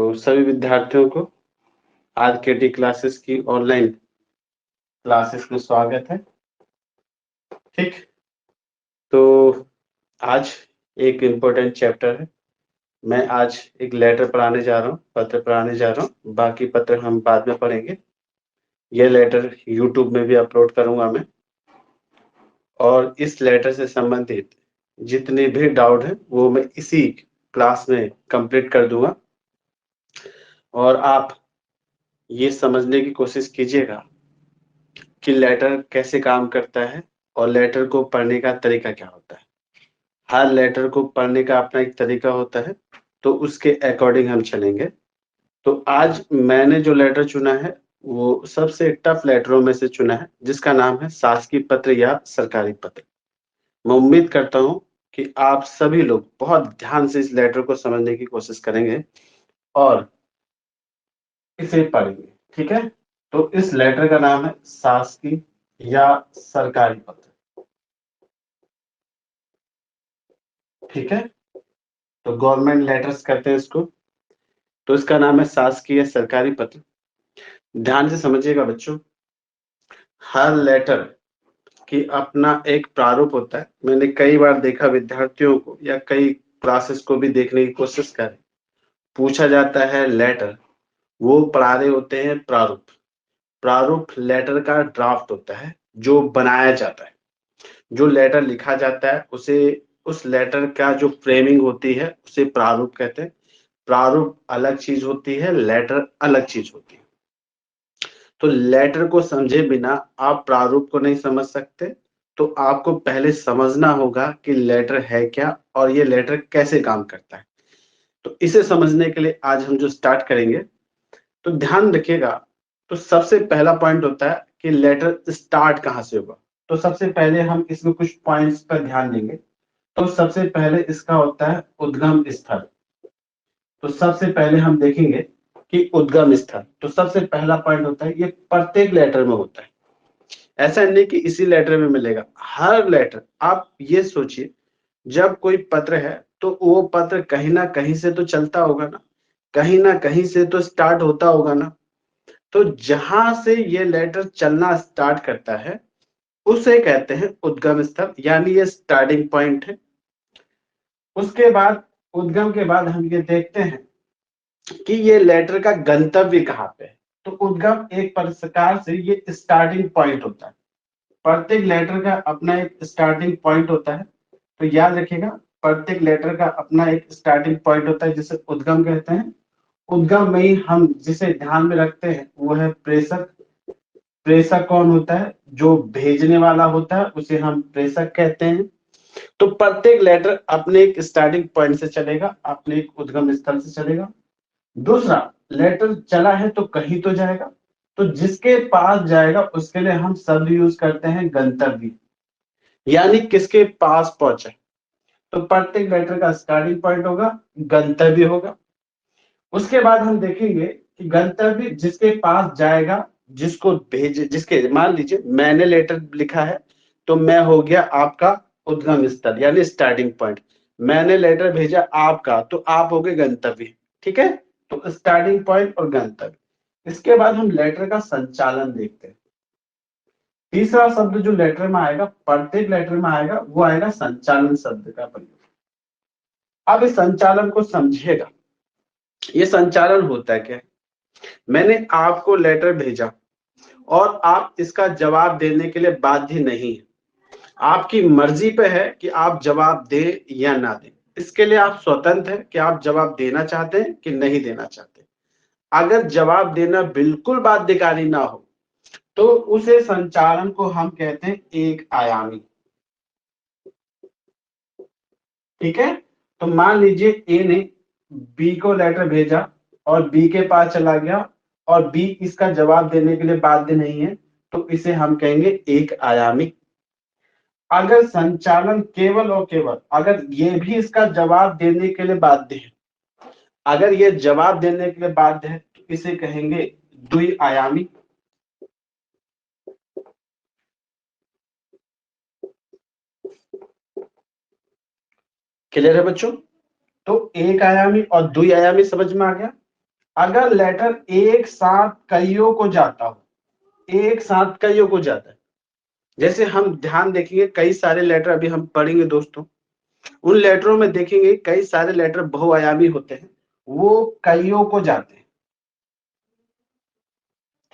तो सभी विद्यार्थियों को आज के टी क्लासेस की ऑनलाइन क्लासेस में स्वागत है। ठीक, तो आज एक इम्पोर्टेंट चैप्टर है। मैं आज एक लेटर पढ़ाने जा रहा हूँ, पत्र पढ़ाने जा रहा हूँ। बाकी पत्र हम बाद में पढ़ेंगे। यह लेटर यूट्यूब में भी अपलोड करूंगा मैं, और इस लेटर से संबंधित जितने भी डाउट है वो मैं इसी क्लास में कंप्लीट कर दूंगा। और आप ये समझने की कोशिश कीजिएगा कि लेटर कैसे काम करता है और लेटर को पढ़ने का तरीका क्या होता है। हर लेटर को पढ़ने का अपना एक तरीका होता है, तो उसके अकॉर्डिंग हम चलेंगे। तो आज मैंने जो लेटर चुना है वो सबसे टफ लेटरों में से चुना है, जिसका नाम है शासकीय पत्र या सरकारी पत्र। मैं उम्मीद करता हूं कि आप सभी लोग बहुत ध्यान से इस लेटर को समझने की कोशिश करेंगे और इसे पढ़ेंगे। ठीक है, तो इस लेटर का नाम है शासकीय या सरकारी पत्र। ठीक है, तो गवर्नमेंट लेटर्स कहते हैं इसको। तो इसका नाम है शासकीय सरकारी पत्र। ध्यान से समझिएगा बच्चों, हर लेटर की अपना एक प्रारूप होता है। मैंने कई बार देखा विद्यार्थियों को या कई क्लासेस को भी देखने की कोशिश करें, पूछा जाता है लेटर, वो पढ़ा रहे होते हैं प्रारूप। प्रारूप लेटर का ड्राफ्ट होता है जो बनाया जाता है। जो लेटर लिखा जाता है उसे, उस लेटर का जो फ्रेमिंग होती है उसे प्रारूप कहते हैं। प्रारूप अलग चीज होती है, लेटर अलग चीज होती है। तो लेटर को समझे बिना आप प्रारूप को नहीं समझ सकते। तो आपको पहले समझना होगा कि लेटर है क्या और ये लेटर कैसे काम करता है। तो इसे समझने के लिए आज हम जो स्टार्ट करेंगे, तो ध्यान रखिएगा। तो सबसे पहला पॉइंट होता है कि लेटर स्टार्ट कहाँ से होगा। तो सबसे पहले हम इसमें कुछ पॉइंट्स पर ध्यान देंगे। तो सबसे पहले इसका होता है उद्गम स्थल। तो सबसे पहले हम देखेंगे कि उद्गम स्थल, तो सबसे पहला पॉइंट होता है ये प्रत्येक लेटर में होता है। ऐसा नहीं कि इसी लेटर में मिलेगा, हर लेटर। आप ये सोचिए, जब कोई पत्र है तो वो पत्र कहीं ना कहीं से तो चलता होगा ना, कहीं ना कहीं से तो स्टार्ट होता होगा ना। तो जहां से ये लेटर चलना स्टार्ट करता है उसे कहते हैं उद्गम स्थल, यानी ये स्टार्टिंग पॉइंट है। उसके बाद, उद्गम के बाद हम ये देखते हैं कि ये लेटर का गंतव्य कहाँ पे है। तो उद्गम एक प्रकार से ये स्टार्टिंग पॉइंट होता है। प्रत्येक लेटर का अपना एक स्टार्टिंग पॉइंट होता है। तो याद रखिएगा, प्रत्येक लेटर का अपना एक स्टार्टिंग पॉइंट होता है जिसे उद्गम कहते हैं। उद्गम में ही हम जिसे ध्यान में रखते हैं वो है प्रेषक। प्रेषक कौन होता है? जो भेजने वाला होता है उसे हम प्रेषक कहते हैं। तो प्रत्येक लेटर अपने एक स्टार्टिंग पॉइंट से चलेगा, अपने एक उद्गम स्थल से चलेगा। दूसरा, लेटर चला है तो कहीं तो जाएगा, तो जिसके पास जाएगा उसके लिए हम शब्द यूज करते हैं गंतव्य, यानी किसके पास पहुंचा। तो प्रत्येक लेटर का स्टार्टिंग पॉइंट होगा, गंतव्य होगा। उसके बाद हम देखेंगे कि गंतव्य जिसके पास जाएगा, जिसको भेजे, जिसके, मान लीजिए मैंने लेटर लिखा है तो मैं हो गया आपका उद्गम स्थल यानी स्टार्टिंग पॉइंट। मैंने लेटर भेजा आपका तो आप हो गए गंतव्य। ठीक है, तो स्टार्टिंग पॉइंट और गंतव्य। इसके बाद हम लेटर का संचालन देखते हैं। तीसरा शब्द जो लेटर में आएगा, प्रत्येक लेटर में आएगा, वो आएगा संचालन शब्द का प्रयोग। अब इस संचालन को समझिएगा, ये संचालन होता है क्या। मैंने आपको लेटर भेजा और आप इसका जवाब देने के लिए बाध्य नहीं है। आपकी मर्जी पे है कि आप जवाब दें या ना दें। इसके लिए आप स्वतंत्र हैं कि आप जवाब देना चाहते हैं कि नहीं देना चाहते। अगर जवाब देना बिल्कुल बाध्यकारी ना हो तो उसे संचालन को हम कहते हैं एक आयामी। ठीक है, तो मान लीजिए ए ने बी को लेटर भेजा और बी के पास चला गया और बी इसका जवाब देने के लिए बाध्य नहीं है, तो इसे हम कहेंगे एक आयामी। अगर संचालन केवल और केवल अगर ये भी इसका जवाब देने के लिए बाध्य है, अगर ये जवाब देने के लिए बाध्य है तो इसे कहेंगे द्विआयामी। क्लियर है बच्चों? तो एक आयामी और द्विआयामी समझ में आ गया। अगर लेटर एक साथ कईयों को जाता हो, एक साथ कईयों को जाता है, जैसे हम ध्यान देखेंगे कई सारे लेटर अभी हम पढ़ेंगे दोस्तों, उन लेटरों में देखेंगे कई सारे लेटर बहुआयामी होते हैं, वो कईयों को जाते हैं,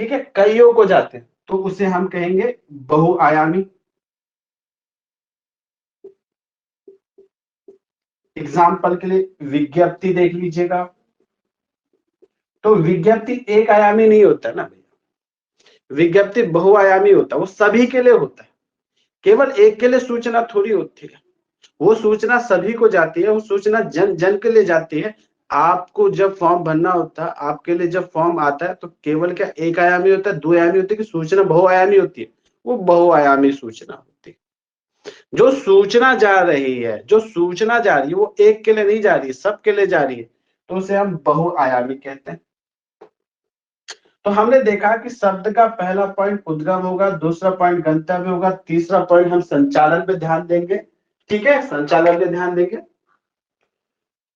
ठीक है, कईयों को जाते हैं, तो उसे हम कहेंगे बहुआयामी। एग्जाम्पल के लिए विज्ञप्ति देख लीजिएगा, तो विज्ञप्ति एक आयामी नहीं होता ना भैया, विज्ञप्ति बहुआयामी होता है, वो सभी के लिए होता है, केवल एक के लिए सूचना थोड़ी होती है, वो सूचना सभी को जाती है, वो सूचना जन जन के लिए जाती है। आपको जब फॉर्म भरना होता है, आपके लिए जब फॉर्म आता है, तो केवल क्या एक आयामी होता है, दो आयामी होती है, कि सूचना बहुआयामी होती है? वो बहुआयामी सूचना होती है। जो सूचना जा रही है, जो सूचना जा रही है, वो एक के लिए नहीं जा रही है, सबके लिए जा रही है, तो उसे हम बहुआयामी कहते हैं। तो हमने देखा कि शब्द का पहला पॉइंट उद्गम होगा, दूसरा पॉइंट गंतव्य होगा, तीसरा पॉइंट हम संचालन पे ध्यान देंगे, ठीक है, संचालन पे ध्यान देंगे।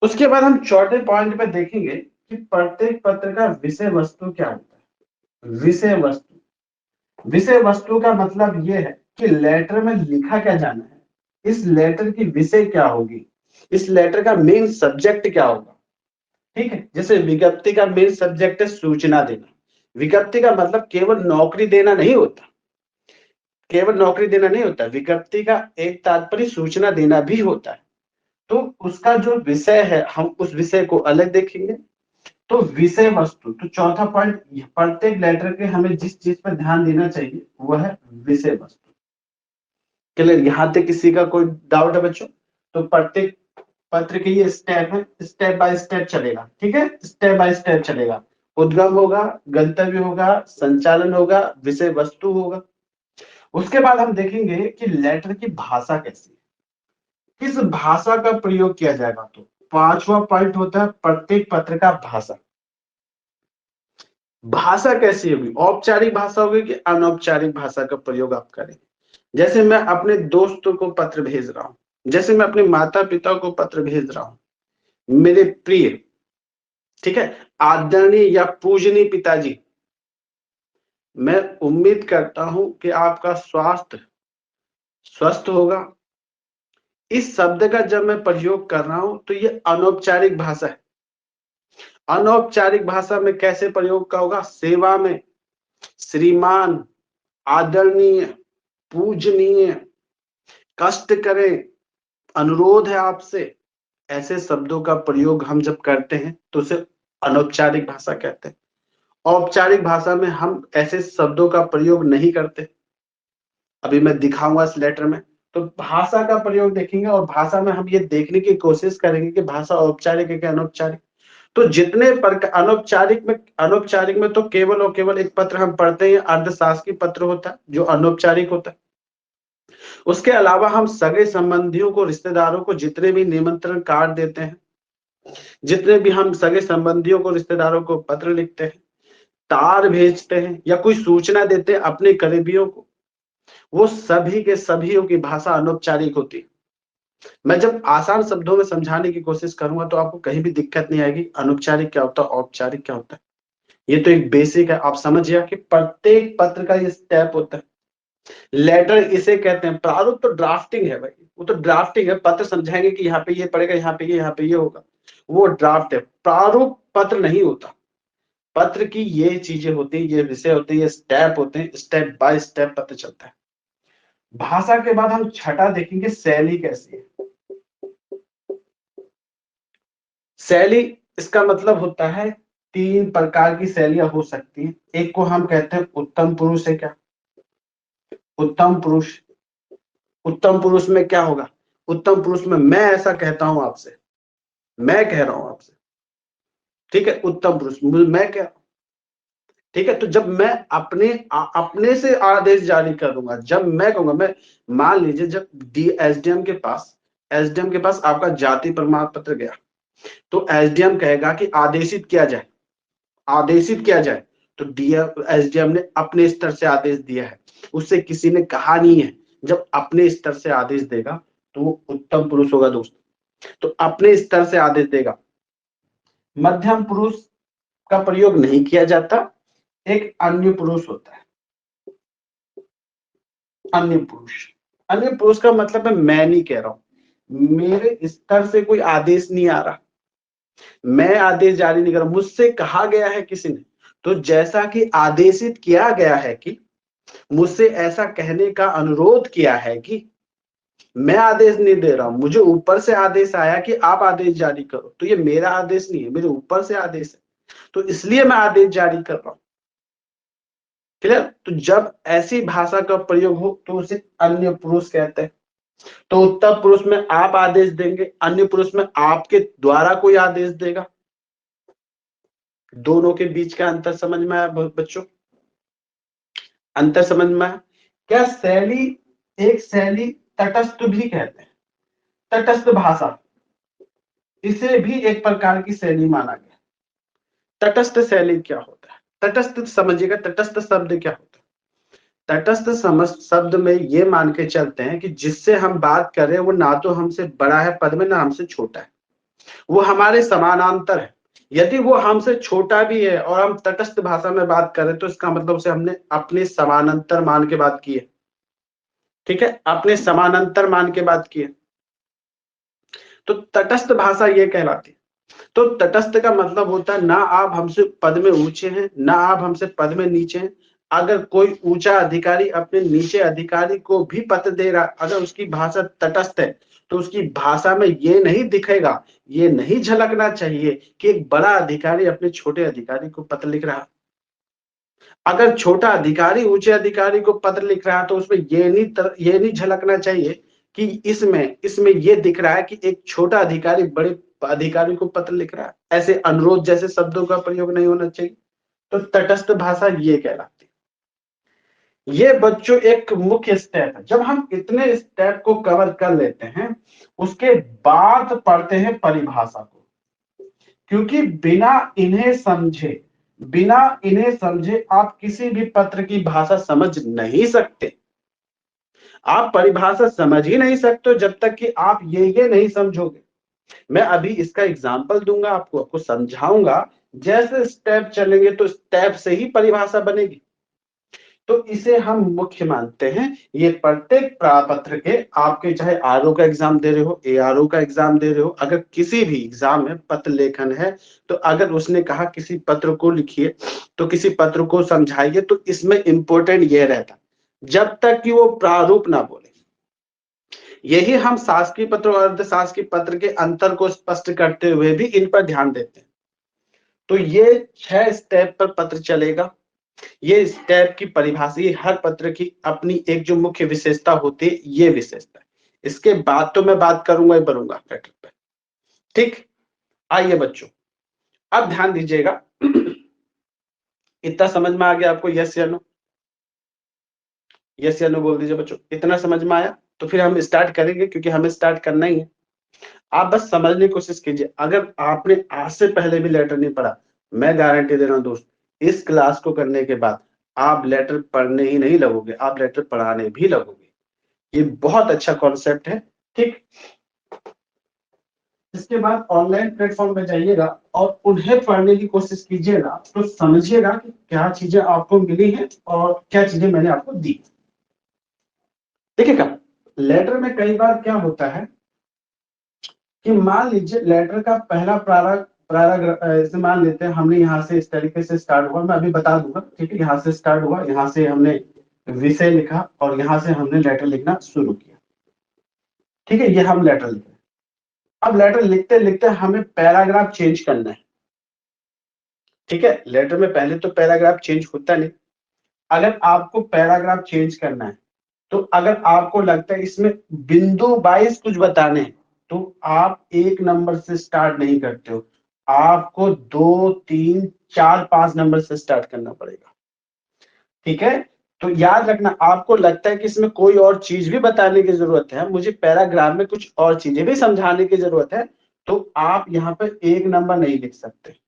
उसके बाद हम चौथे पॉइंट पे देखेंगे कि प्रत्येक पत्र का विषय वस्तु क्या होता है। विषय वस्तु, विषय वस्तु का मतलब यह है कि लेटर में लिखा क्या जाना है, इस लेटर की विषय क्या होगी, इस लेटर का मेन सब्जेक्ट क्या होगा, ठीक है। जैसे विज्ञप्ति का मेन सब्जेक्ट है सूचना देना, विज्ञप्ति का मतलब केवल नौकरी देना नहीं होता, केवल नौकरी देना नहीं होता, विज्ञप्ति का एक तात्पर्य सूचना देना भी होता है। तो उसका जो विषय है, हम उस विषय को अलग देखेंगे। तो विषय वस्तु, तो चौथा पॉइंट, प्रत्येक लेटर के हमें जिस चीज पर ध्यान देना चाहिए वह है विषय वस्तु। क्लियर? यहां तक किसी का कोई डाउट है बच्चों? तो प्रत्येक पत्र के ये स्टेप है, स्टेप बाय स्टेप चलेगा, ठीक है, स्टेप बाय स्टेप चलेगा। उद्गम होगा, गंतव्य होगा, संचालन होगा, विषय वस्तु होगा। उसके बाद हम देखेंगे कि लेटर की भाषा कैसी है, किस भाषा का प्रयोग किया जाएगा। तो पांचवा पॉइंट होता है प्रत्येक पत्र का भाषा। भाषा कैसी होगी, औपचारिक भाषा होगी कि अनौपचारिक भाषा का प्रयोग आप करें। जैसे मैं अपने दोस्तों को पत्र भेज रहा हूं, जैसे मैं अपने माता पिता को पत्र भेज रहा हूं, मेरे प्रिय, ठीक है, आदरणीय या पूजनीय पिताजी, मैं उम्मीद करता हूं कि आपका स्वास्थ्य स्वस्थ होगा। इस शब्द का जब मैं प्रयोग कर रहा हूं तो ये अनौपचारिक भाषा है। अनौपचारिक भाषा में कैसे प्रयोग का होगा? सेवा में श्रीमान, आदरणीय, पूजनीय, कष्ट करें, अनुरोध है आपसे, ऐसे शब्दों का प्रयोग हम जब करते हैं तो उसे अनौपचारिक भाषा कहते हैं। औपचारिक भाषा में हम ऐसे शब्दों का प्रयोग नहीं करते, अभी मैं दिखाऊंगा इस लेटर में। तो भाषा का प्रयोग देखेंगे और भाषा में हम ये देखने की कोशिश करेंगे कि भाषा औपचारिक है कि अनौपचारिक। तो जितने अनौपचारिक में तो केवल और केवल एक पत्र हम पढ़ते हैं, अर्धशासकीय पत्र होता है जो अनौपचारिक होता है। उसके अलावा हम सगे संबंधियों को, रिश्तेदारों को जितने भी निमंत्रण कार्ड देते हैं, जितने भी हम सगे संबंधियों को, रिश्तेदारों को पत्र लिखते हैं, तार भेजते हैं या कोई सूचना देते हैं अपने करीबियों को, वो सभी के सभी की भाषा अनौपचारिक होती है। मैं जब आसान शब्दों में समझाने की कोशिश करूंगा तो आपको कहीं भी दिक्कत नहीं आएगी। अनौपचारिक क्या होता है, औपचारिक क्या होता है, ये तो एक बेसिक है, आप समझिए कि प्रत्येक पत्र का ये स्टेप होता है। लेटर इसे कहते हैं, प्रारूप तो ड्राफ्टिंग है भाई, वो तो ड्राफ्टिंग है, पत्र समझाएंगे कि यहाँ पे ये पड़ेगा, यहाँ पे ये होगा, वो ड्राफ्ट है। प्रारूप पत्र नहीं होता, पत्र की ये चीजें होती है, ये विषय होते हैं, ये स्टेप होते हैं, स्टेप बाय स्टेप पत्र चलता है। भाषा के बाद हम छठा देखेंगे शैली कैसी है। शैली, इसका मतलब होता है तीन प्रकार की शैलियां हो सकती हैं। एक को हम कहते हैं उत्तम पुरुष है। क्या उत्तम पुरुष? उत्तम पुरुष में क्या होगा? उत्तम पुरुष में मैं ऐसा कहता हूं आपसे, मैं कह रहा हूं आपसे, ठीक है, उत्तम पुरुष मैं कह रहा हूं, ठीक है। तो जब मैं अपने से आदेश जारी करूंगा, जब मैं कहूंगा, मैं मान लीजिए जब एसडीएम के पास आपका जाति प्रमाण पत्र गया, तो एसडीएम कहेगा कि आदेशित किया जाए, आदेशित किया जाए। तो एसडीएम ने अपने स्तर से आदेश दिया है, उससे किसी ने कहा नहीं है। जब अपने स्तर से आदेश देगा तो वो उत्तम पुरुष होगा दोस्त, तो अपने स्तर से आदेश देगा। मध्यम पुरुष का प्रयोग नहीं किया जाता, एक अन्य पुरुष होता है। अन्य पुरुष, अन्य पुरुष का मतलब मैं नहीं कह रहा हूं, मेरे स्तर से कोई आदेश नहीं आ रहा, मैं आदेश जारी नहीं कर रहा, मुझसे कहा गया है किसी ने, तो जैसा कि आदेशित किया गया है कि मुझसे ऐसा कहने का अनुरोध किया है कि मैं आदेश नहीं दे रहा हूं, मुझे ऊपर से आदेश आया कि आप आदेश जारी करो, तो ये मेरा आदेश नहीं है, मेरे ऊपर से आदेश है, तो इसलिए मैं आदेश जारी कर रहा हूं। क्लियर? तो जब ऐसी भाषा का प्रयोग हो तो उसे अन्य पुरुष कहते हैं। तो उत्तर पुरुष में आप आदेश देंगे, अन्य पुरुष में आपके द्वारा कोई आदेश देगा। दोनों के बीच का अंतर समझ में आया बच्चों? अंतर समझ में आया? क्या शैली, एक शैली तटस्थ भी कहते हैं, तटस्थ भाषा, इसे भी एक प्रकार की शैली माना गया। तटस्थ शैली क्या होता है? तटस्थ समझिएगा, तटस्थ शब्द क्या होता है? तटस्थ शब्द में ये मान के चलते हैं कि जिससे हम बात कर रहे हैं वो ना तो हमसे बड़ा है पद में, ना हमसे छोटा है, वो हमारे समानांतर है। यदि वो हमसे छोटा भी है और हम तटस्थ भाषा में बात करें तो इसका मतलब उसे हमने अपने समानांतर मान के बात की है। ठीक है, अपने समानांतर मान के बात की है, तो तटस्थ भाषा ये कहलाती है। तो तटस्थ का मतलब होता है ना आप हमसे पद में ऊंचे हैं, ना आप हमसे पद में नीचे हैं। अगर कोई ऊंचा अधिकारी अपने नीचे अधिकारी को भी पत्र दे रहा, अगर उसकी भाषा तटस्थ है तो उसकी भाषा में ये नहीं दिखेगा, ये नहीं झलकना चाहिए कि एक बड़ा अधिकारी अपने छोटे अधिकारी को पत्र लिख रहा। अगर छोटा अधिकारी ऊंचे अधिकारी को पत्र लिख रहा है तो उसमें ये नहीं झलकना चाहिए कि इसमें इसमें ये दिख रहा है कि एक छोटा अधिकारी बड़े अधिकारी को पत्र लिख रहा है। ऐसे अनुरोध जैसे शब्दों का प्रयोग नहीं होना चाहिए। तो तटस्थ भाषा ये कहलाती है। ये बच्चों एक मुख्य स्टेप है। जब हम इतने स्टेप को कवर कर लेते हैं उसके बाद पढ़ते हैं परिभाषा को, क्योंकि बिना इन्हें समझे आप किसी भी पत्र की भाषा समझ नहीं सकते। आप परिभाषा समझ ही नहीं सकते जब तक कि आप ये नहीं समझोगे। मैं अभी इसका एग्जांपल दूंगा, आपको समझाऊंगा, जैसे स्टेप चलेंगे तो स्टेप से ही परिभाषा बनेगी। तो इसे हम मुख्य मानते हैं। ये प्रत्येक पत्र के, आपके चाहे आरओ का एग्जाम दे रहे हो, एआरओ का एग्जाम दे रहे हो, अगर किसी भी एग्जाम में पत्र लेखन है तो अगर उसने कहा किसी पत्र को लिखिए तो किसी पत्र को समझाइए, तो इसमें इंपॉर्टेंट ये रहता जब तक कि वो प्रारूप ना बोले। यही हम शासकीय पत्र और अर्धशासकीय पत्र के अंतर को स्पष्ट करते हुए भी इन पर ध्यान देते हैं। तो ये 6 स्टेप पर पत्र चलेगा। ये स्टेप की परिभाषा, ये हर पत्र की अपनी एक जो मुख्य विशेषता होती है, ये विशेषता। इसके बाद तो मैं बात करूंगा ही करूंगा पैटर्न पे। ठीक, आइए बच्चों अब ध्यान दीजिएगा। इतना समझ में आ गया आपको? यस या नो? यस या नो बोल दीजिए बच्चों। इतना समझ में आया? तो फिर हम स्टार्ट करेंगे, क्योंकि हमें स्टार्ट करना ही है। आप बस समझने की कोशिश कीजिए। अगर आपने आज से पहले भी लेटर नहीं पढ़ा, मैं गारंटी दे रहा हूं दोस्त, इस क्लास को करने के बाद आप लेटर पढ़ने ही नहीं लगोगे, आप लेटर पढ़ाने भी लगोगे। ये बहुत अच्छा कॉन्सेप्ट है। ठीक, इसके बाद ऑनलाइन प्लेटफॉर्म पे जाइएगा और उन्हें पढ़ने की कोशिश कीजिएगा, तो समझिएगा कि क्या चीजें आपको मिली हैं और क्या चीजें मैंने आपको दी। देखिएगा, लेटर में कई बार क्या होता है कि मान लीजिए लेटर का पहला पैराग्राफ ऐसे मान लेते हैं, हमने यहाँ से इस तरीके से स्टार्ट हुआ, मैं अभी बता दूंगा। ठीक है, यहाँ से स्टार्ट हुआ, यहाँ से हमने विषय लिखा और यहाँ से हमने लेटर लिखना शुरू किया। ठीक है, ये हम लेटर लिख रहे हैं। अब लेटर लिखते लिखते हमें पैराग्राफ चेंज करना है। ठीक है, लेटर में पहले तो पैराग्राफ चेंज होता नहीं। अगर आपको पैराग्राफ चेंज करना है तो अगर आपको लगता है इसमें बिंदु वाइज कुछ बताने हैं तो आप 1 नंबर से स्टार्ट नहीं करते हो, आपको 2, 3, 4, 5 नंबर से स्टार्ट करना पड़ेगा। ठीक है, तो याद रखना, आपको लगता है कि इसमें कोई और चीज भी बताने की जरूरत है, मुझे पैराग्राफ में कुछ और चीजें भी समझाने की जरूरत है, तो आप यहाँ पर 1 नंबर नहीं लिख सकते।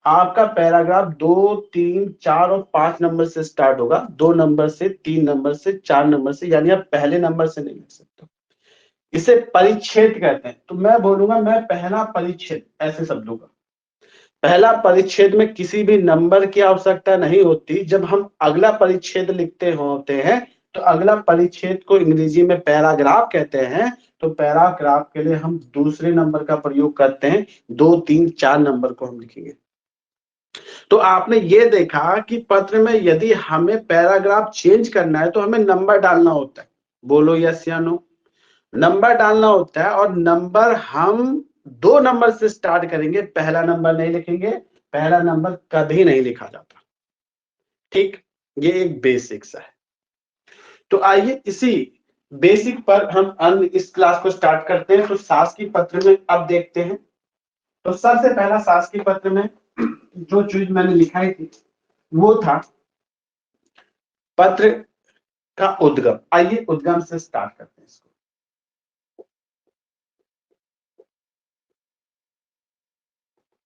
आपका पैराग्राफ 2, 3, 4 और 5 नंबर से स्टार्ट होगा, 2 नंबर से, 3 नंबर से, 4 नंबर से, यानी आप पहले नंबर से नहीं लिख सकते। इसे परिच्छेद कहते हैं। तो मैं बोलूंगा, मैं पहला परिच्छेद ऐसे शब्दों का, पहला परिच्छेद में किसी भी नंबर की आवश्यकता नहीं होती। जब हम अगला परिच्छेद लिखते होते हैं तो अगला परिच्छेद को अंग्रेजी में पैराग्राफ कहते हैं। तो पैराग्राफ के लिए हम दूसरे नंबर का प्रयोग करते हैं, 2, 3, 4 नंबर को हम लिखेंगे। तो आपने ये देखा कि पत्र में यदि हमें पैराग्राफ चेंज करना है तो हमें नंबर डालना होता है। बोलो यस या नो। नंबर डालना होता है और नंबर हम 2 नंबर से स्टार्ट करेंगे, पहला नंबर नहीं लिखेंगे। पहला नंबर कभी नहीं लिखा जाता। ठीक, ये एक बेसिक्स है। तो आइए इसी बेसिक पर हम इस क्लास को स्टार्ट करते हैं। तो शासकीय पत्र में अब देखते हैं। तो सबसे पहला शासकीय पत्र में जो चीज मैंने लिखाई थी वो था पत्र का उद्गम। आइए उद्गम से स्टार्ट करते हैं इसको।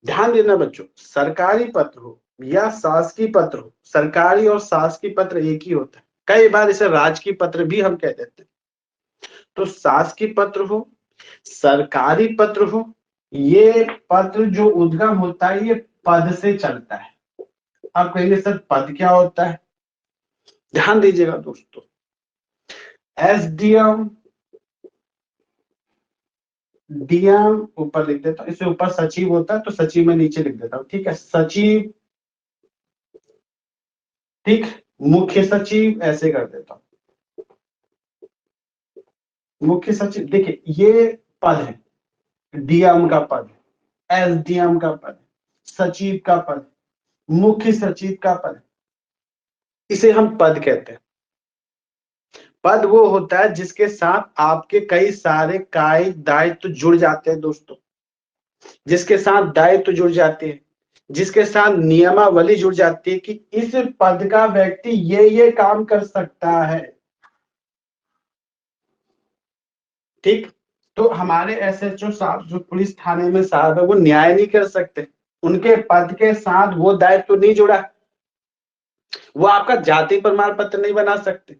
ध्यान देना बच्चों, सरकारी पत्र हो या शासकीय पत्र हो, सरकारी और शासकीय पत्र एक ही होता है। कई बार इसे राजकीय पत्र भी हम कह देते हैं। तो शासकीय पत्र हो, सरकारी पत्र हो, ये पत्र जो उद्गम होता है ये पद से चलता है। आप कहेंगे सर पद क्या होता है? ध्यान दीजिएगा दोस्तों, एसडीएम, डीएम ऊपर लिख देता हूं, इससे ऊपर सचिव होता है तो सचिव में नीचे लिख देता हूं। ठीक है, सचिव, ठीक, मुख्य सचिव ऐसे कर देता हूं। मुख्य सचिव, देखिए ये पद है, डीएम का पद, एसडीएम का पद, सचिव का पद, मुख्य सचिव का पद, इसे हम पद कहते हैं। पद वो होता है जिसके साथ आपके कई सारे कायिक दायित्व जुड़ जाते हैं दोस्तों, जिसके साथ दायित्व जुड़ जाते हैं, जिसके साथ नियमावली जुड़ जाती है कि इस पद का व्यक्ति ये काम कर सकता है। ठीक, तो हमारे एसएचओ साहब जो पुलिस थाने में साहब है वो न्याय नहीं कर सकते, उनके पद के साथ वो दायित्व नहीं जुड़ा। वो आपका जाति प्रमाण पत्र नहीं बना सकते,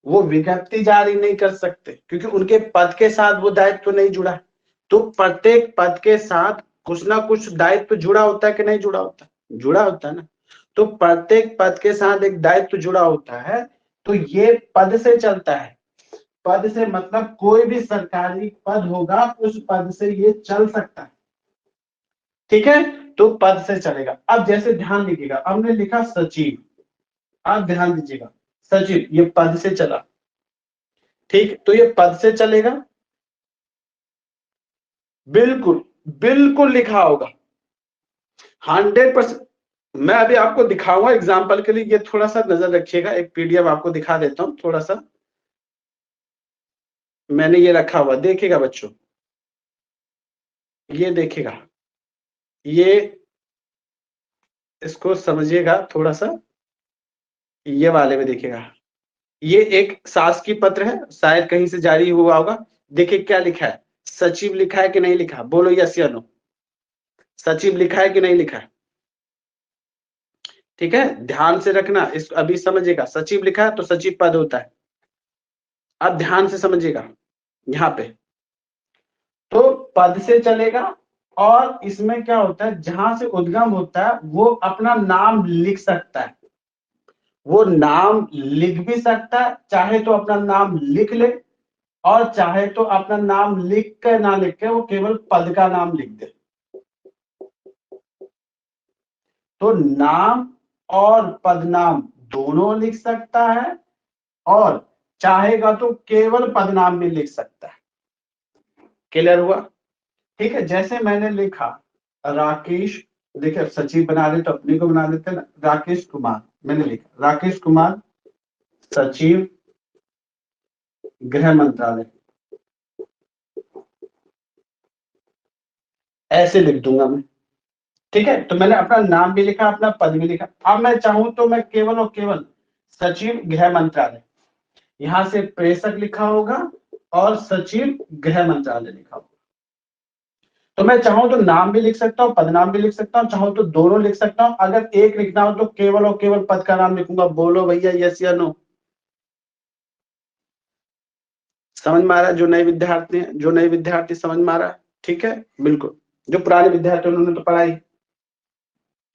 वो विज्ञप्ति जारी नहीं कर सकते, क्योंकि उनके पद के साथ वो दायित्व नहीं जुड़ा। तो प्रत्येक पद के साथ कुछ ना कुछ दायित्व जुड़ा होता है कि नहीं जुड़ा होता? जुड़ा होता है ना। तो प्रत्येक पद के साथ एक दायित्व जुड़ा होता है। तो ये पद से चलता है। पद से मतलब कोई भी सरकारी पद होगा उस पद से ये चल सकता है। ठीक है, तो पद से चलेगा। अब जैसे ध्यान दीजिएगा, हमने लिखा सचिव, आप ध्यान दीजिएगा, सचिव ये पद से चला। ठीक, तो ये पद से चलेगा, बिल्कुल बिल्कुल लिखा होगा 100%। मैं अभी आपको दिखाऊंगा एग्जाम्पल के लिए, ये थोड़ा सा नजर रखिएगा। एक पीडीएफ आपको दिखा देता हूं, थोड़ा सा मैंने ये रखा हुआ, देखिएगा बच्चों, ये देखिएगा, ये इसको समझिएगा थोड़ा सा, ये वाले में देखिएगा। ये एक शासकीय पत्र है, शायद कहीं से जारी हुआ होगा। देखिए क्या लिखा है, सचिव लिखा है कि नहीं लिखा? बोलो यस या नो। सचिव लिखा है कि नहीं लिखा है? ठीक है, ध्यान से रखना, इस अभी समझिएगा, सचिव लिखा है तो सचिव पद होता है। अब ध्यान से समझिएगा यहाँ पे, तो पद से चलेगा। और इसमें क्या होता है, जहां से उद्गम होता है वो अपना नाम लिख सकता है। वो नाम लिख भी सकता है, चाहे तो अपना नाम लिख ले और चाहे तो अपना नाम लिख कर ना लिख के वो केवल पद का नाम लिख दे। तो नाम और पदनाम दोनों लिख सकता है और चाहेगा तो केवल पदनाम भी लिख सकता है। क्लियर हुआ? ठीक है, जैसे मैंने लिखा राकेश, देखिए सचिव बना रहे तो अपने को बना देते ना, राकेश कुमार, मैंने लिखा राकेश कुमार सचिव गृह मंत्रालय, ऐसे लिख दूंगा मैं। ठीक है, तो मैंने अपना नाम भी लिखा, अपना पद भी लिखा। अब मैं चाहूं तो मैं केवल और केवल सचिव गृह मंत्रालय, यहां से प्रेषक लिखा होगा और सचिव गृह मंत्रालय लिखा होगा। तो मैं चाहूं तो नाम भी लिख सकता हूं, पदनाम भी लिख सकता हूं, चाहूं तो दोनों लिख सकता हूं। अगर एक लिखना हो तो केवल और केवल पद का नाम लिखूंगा। बोलो भैया यस या नो। समझ में आ रहा है? जो नए विद्यार्थी हैं, जो नए विद्यार्थी समझ में आ रहा है? ठीक है, बिल्कुल। जो पुराने विद्यार्थी उन्होंने तो पढ़ाई।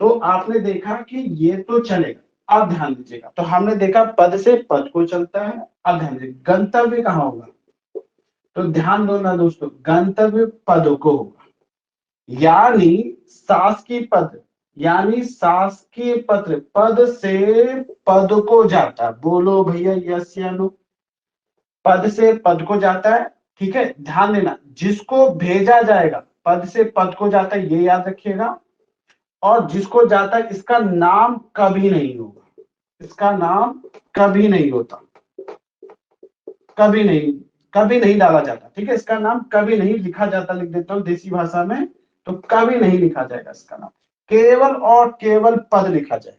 तो आपने देखा कि ये तो चलेगा। अब ध्यान दीजिएगा, तो हमने देखा पद से पद को चलता है। अब ध्यान दीजिए गंतव्य कहाँ होगा, तो ध्यान दो ना दोस्तों, गंतव्य पद को होगा। यानी शासकीय पद, यानी शासकीय पत्र पद से पद को जाता है। बोलो भैया यस या नो। पद से पद को जाता है, ठीक है। ध्यान देना, जिसको भेजा जाएगा पद से पद को जाता है, ये याद रखिएगा। और जिसको जाता है इसका नाम कभी नहीं होगा, इसका नाम कभी नहीं होता, कभी नहीं, कभी नहीं डाला जाता, ठीक है। इसका नाम कभी नहीं लिखा जाता, लिख देता हूं देसी भाषा में, तो कभी नहीं लिखा जाएगा इसका नाम, केवल और केवल पद लिखा जाएगा,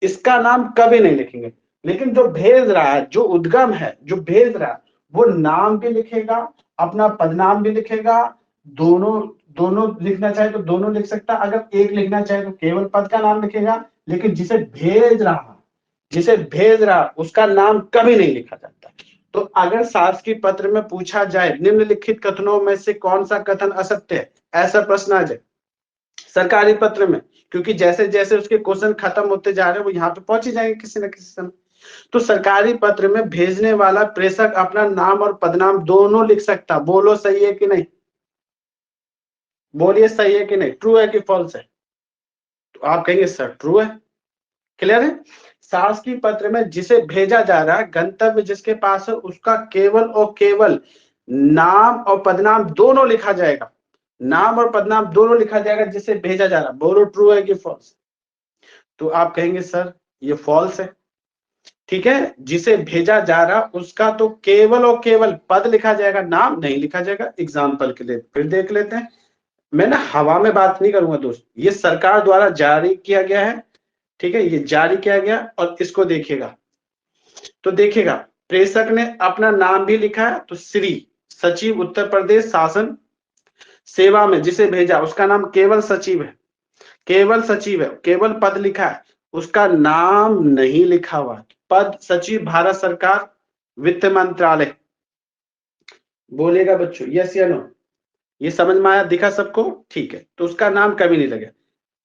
इसका नाम कभी नहीं लिखेंगे। लेकिन जो भेज रहा है, जो उद्गम है, जो भेज रहा है, वो नाम भी लिखेगा, अपना पदनाम भी लिखेगा, दोनों दोनों लिखना चाहे तो दोनों लिख सकता, अगर एक लिखना चाहे तो केवल पद का नाम लिखेगा। लेकिन जिसे भेज रहा, जिसे भेज रहा उसका नाम कभी नहीं लिखा जाता। तो अगर शासकीय पत्र में पूछा जाए निम्नलिखित कथनों में से कौन सा कथन असत्य है, ऐसा प्रश्न आ जाए सरकारी पत्र में, क्योंकि जैसे जैसे उसके क्वेश्चन खत्म होते जा रहे हैं वो यहाँ पे पहुंच ही जाएंगे किसी न किसी समय। तो सरकारी पत्र में भेजने वाला प्रेषक अपना नाम और पदनाम दोनों लिख सकता। बोलो सही है कि नहीं, बोलिए सही है कि नहीं, ट्रू है कि फॉल्स है। तो आप कहेंगे सर ट्रू है। क्लियर है। शासकीय पत्र में जिसे भेजा जा रहा है, गंतव्य जिसके पास है, उसका केवल और केवल नाम और पदनाम दोनों लिखा जाएगा, नाम और पदनाम दोनों लिखा जाएगा जिसे भेजा जा रहा। बोलो ट्रू है कि फॉल्स। तो आप कहेंगे सर ये फॉल्स है, ठीक है। जिसे भेजा जा रहा उसका तो केवल और केवल पद लिखा जाएगा, नाम नहीं लिखा जाएगा। एग्जाम्पल के लिए फिर देख लेते हैं, मैं ना हवा में बात नहीं करूंगा दोस्त, ये सरकार द्वारा जारी किया गया है, ठीक है, ये जारी किया गया। और इसको देखिएगा तो देखिएगा प्रेषक ने अपना नाम भी लिखा है, तो श्री सचिव उत्तर प्रदेश शासन सेवा में जिसे भेजा उसका नाम केवल सचिव है, केवल सचिव है, केवल पद लिखा है, उसका नाम नहीं लिखा हुआ। पद सचिव भारत सरकार वित्त मंत्रालय। बोलेगा बच्चों यस या नो, ये समझ में आया, दिखा सबको, ठीक है। तो उसका नाम कभी नहीं लगे,